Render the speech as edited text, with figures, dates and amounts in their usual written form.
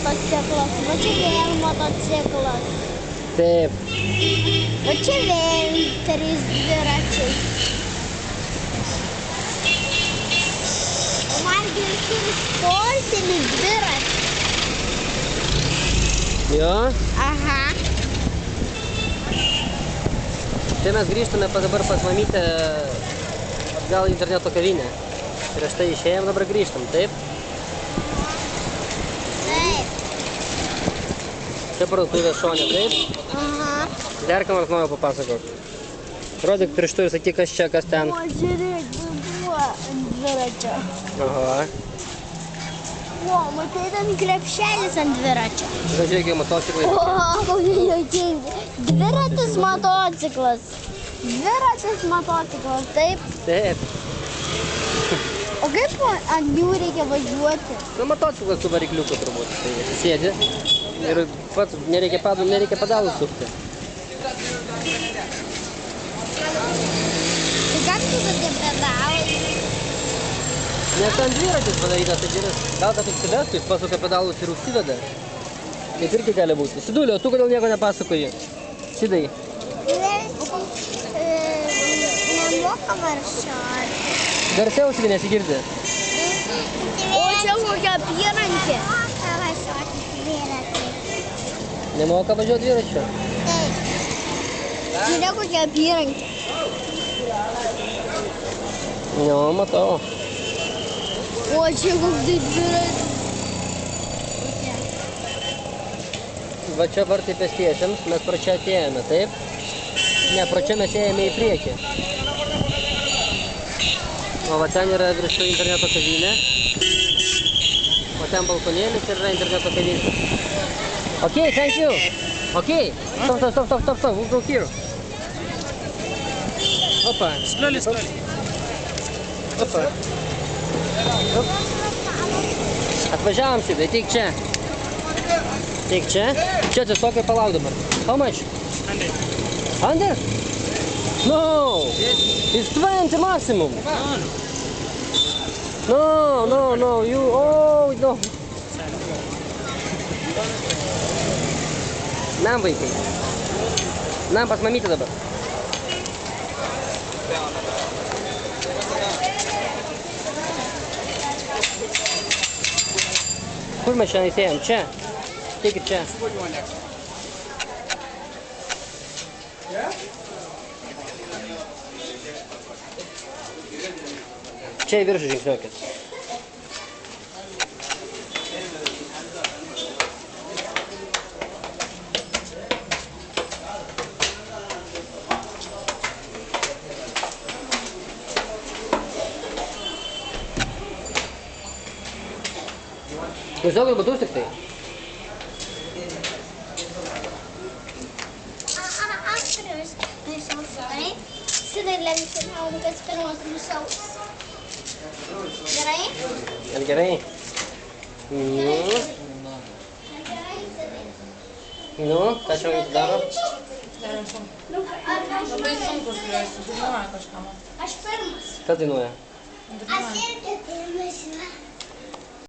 motociklas, va čia vėl motociklas. Taip. Va čia vėl 3 dviračiai. O man turi sportinį dviratį. Jo? Aha. Čia mes grįžtame dabar pas mamytę atgal į interneto kavinę. Prieš tai išėjom, dabar grįžtam, taip? Taip. Čia parduotuvė šonė, taip? Aha. Dar ką nors naujo papasakok. Rodyk pirštu ir sakyk, kas čia, kas ten. O, žiūrėk, buvo ant dviračio. Aha. O, matai, ten krepšelis ant dviračio. Žiūrėk, jau motociklai. O, kokie juokingi. Dviratis motociklas. Dviratis motociklas, taip. Taip. O kaip ant jų reikia važiuoti? Nu, motociklas su varikliuku turbūt. Tai sėdi ir pats nereikia pedalų sukti. Tai ką tu tokie pedalai? Nes ant dviratis padarytas, tai geras. Gal kad užsivestų, jis pasuka pedalus ir užsiveda. Taip irgi gali būti. Sidulio, tu kodėl nieko nepasakoji? Sidai. Nemokama rašyti. Garsiau sidai nesigirdi. O čia kokia apyrankė. Nemoka važiuoti dviračiu. Taip. Žiūrėk kokia apyrankė. Jo, matau. O čia koks dviratis. Va čia vartai pėstiesiems, mes pro čia atėjome, taip? Ne, pro čia mes ėjome į priekį. O va ten yra viršų interneto kavinė. O ten balkonėlis ir yra interneto kavinė. Ok, thank you. Ok, stop, we'll go here. Opa. Slowly. Opa. Op. Atvažiavom Sidai, teik čia. Teik čia. Čia atsistok ir palauk dabar. How much? 100? No! It's 20 maximum. No, you, oh, no. Nam vaikai. Nam pas mamytę dabar. Kur mes šiandien įsėjom? Čia. Teikit čia. Čia į viršų žingsniuokit. Nusiaukit batus tik tai. Sidai lemsi, kas pirmas nusiaus. Gerai? Ar gerai? Nu, ką čia jums daro? Labai sunku su juos, dainuoja kažką. Aš pirmas. Kas dainuoja? Aš irgi pirmas.